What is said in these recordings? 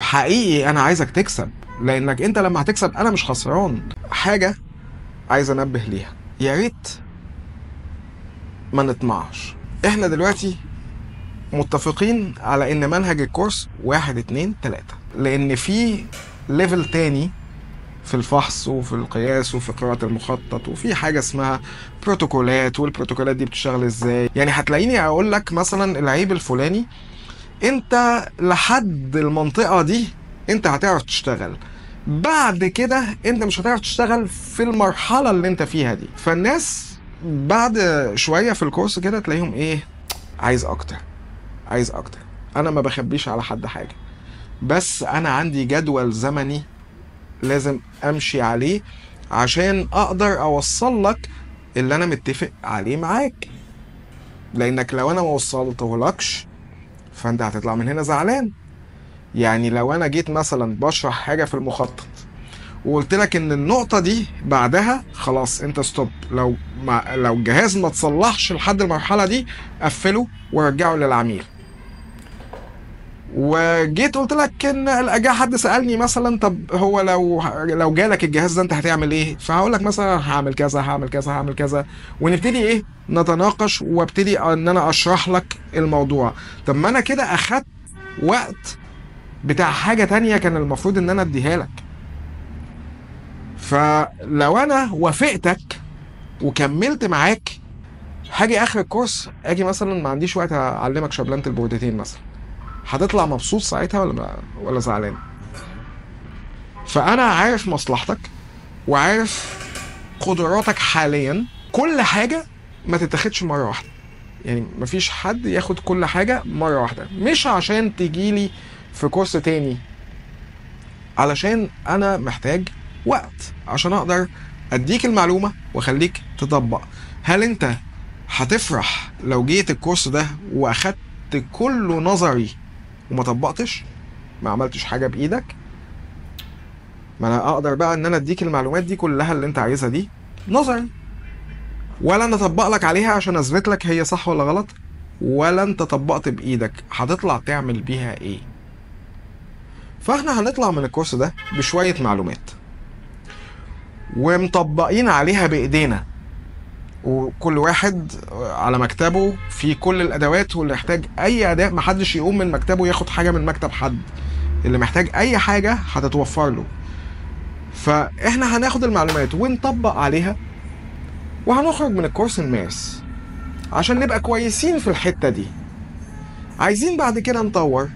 حقيقي انا عايزك تكسب، لانك انت لما هتكسب انا مش خسران. حاجة عايز انبه ليها، يا ريت ما نطمعش. احنا دلوقتي متفقين على ان منهج الكورس 1 2 3، لان في ليفل تاني في الفحص وفي القياس وفي قراءة المخطط، وفي حاجة اسمها بروتوكولات، والبروتوكولات دي بتشتغل ازاي. يعني هتلاقيني اقول لك مثلا العيب الفلاني انت لحد المنطقة دي انت هتعرف تشتغل، بعد كده انت مش هتعرف تشتغل في المرحلة اللي انت فيها دي. فالناس بعد شوية في الكورس كده تلاقيهم ايه، عايز اكتر عايز اكتر. انا ما بخبيش على حد حاجة، بس انا عندي جدول زمني لازم امشي عليه عشان اقدر اوصل لك اللي انا متفق عليه معاك. لانك لو انا ما وصلتهولكش فانت هتطلع من هنا زعلان. يعني لو انا جيت مثلا بشرح حاجة في المخطط وقلت لك ان النقطة دي بعدها خلاص انت ستوب، لو الجهاز ما تصلحش لحد المرحلة دي قفله ورجعه للعميل. وجيت قلت لك ان جه حد سالني مثلا طب هو لو جالك الجهاز ده انت هتعمل ايه، فهقول لك مثلا هعمل كذا هعمل كذا هعمل كذا، ونبتدي ايه نتناقش، وابتدي ان انا اشرح لك الموضوع. طب ما انا كده اخدت وقت بتاع حاجه تانية كان المفروض ان انا اديها لك. فلو انا وافقتك وكملت معاك، هاجي اخر الكورس اجي مثلا ما عنديش وقت اعلمك شبلانه البوردتين مثلا، هتطلع مبسوط ساعتها ولا زعلان؟ فانا عارف مصلحتك وعارف قدراتك حاليا. كل حاجه ما تتاخدش مره واحده، يعني مفيش حد ياخد كل حاجه مره واحده، مش عشان تجيلي في كورس تاني، علشان انا محتاج وقت عشان اقدر اديك المعلومه واخليك تطبق. هل انت هتفرح لو جيت الكورس ده واخدت كله نظري وما طبقتش، ما عملتش حاجه بايدك؟ ما انا اقدر بقى ان انا اديك المعلومات دي كلها اللي انت عايزها دي نظري، ولا انا اطبق لك عليها عشان اثبت لك هي صح ولا غلط، ولا انت طبقت بايدك هتطلع تعمل بيها ايه؟ فاحنا هنطلع من الكورس ده بشويه معلومات ومطبقين عليها بايدينا، وكل واحد على مكتبه في كل الادوات، واللي يحتاج اي اداة محدش يقوم من مكتبه ياخد حاجه من مكتب حد، اللي محتاج اي حاجه هتتوفر له. فاحنا هناخد المعلومات ونطبق عليها، وهنخرج من الكورس نمارس عشان نبقى كويسين في الحتة دي. عايزين بعد كده نطور،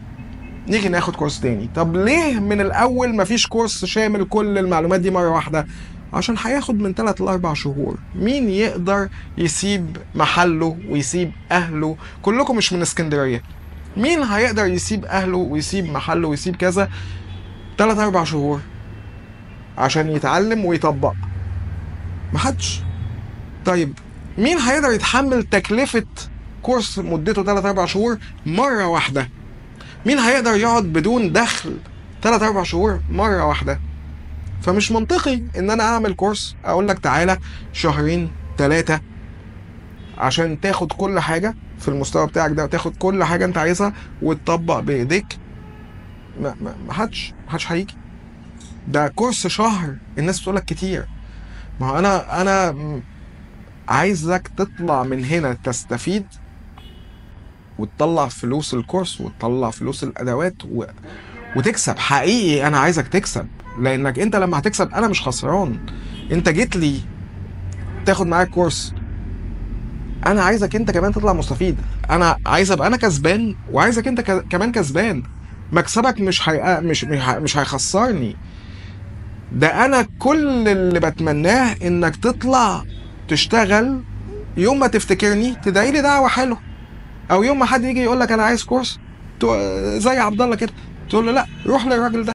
نيجي ناخد كورس تاني. طب ليه من الاول مفيش كورس شامل كل المعلومات دي مرة واحدة؟ عشان هياخد من 3 ل 4 شهور. مين يقدر يسيب محله ويسيب اهله؟ كلكم مش من اسكندرية، مين هيقدر يسيب اهله ويسيب محله ويسيب كذا 3 4 شهور عشان يتعلم ويطبق؟ محدش. طيب مين هيقدر يتحمل تكلفة كورس مدته 3 4 شهور مرة واحدة؟ مين هيقدر يقعد بدون دخل 3 4 شهور مرة واحدة؟ فمش منطقي ان انا اعمل كورس اقول لك تعالى 2 3 عشان تاخد كل حاجة في المستوى بتاعك ده، وتاخد كل حاجة انت عايزها وتطبق بايديك. محدش هيجي. ده كورس شهر الناس بتقولك كتير. ما هو انا عايزك تطلع من هنا تستفيد وتطلع فلوس الكورس وتطلع فلوس الادوات وتكسب. حقيقي انا عايزك تكسب، لانك انت لما هتكسب انا مش خسران. انت جيت لي تاخد معاك كورس، انا عايزك انت كمان تطلع مستفيد. انا عايز ابقى انا كسبان، وعايزك انت كمان كسبان. مكسبك مش هيخسرني. ده انا كل اللي بتمناه انك تطلع تشتغل، يوم ما تفتكرني تدعي لي دعوه حلوه، او يوم ما حد يجي يقول لك انا عايز كورس زي عبد الله كده تقول له لا روح للراجل ده.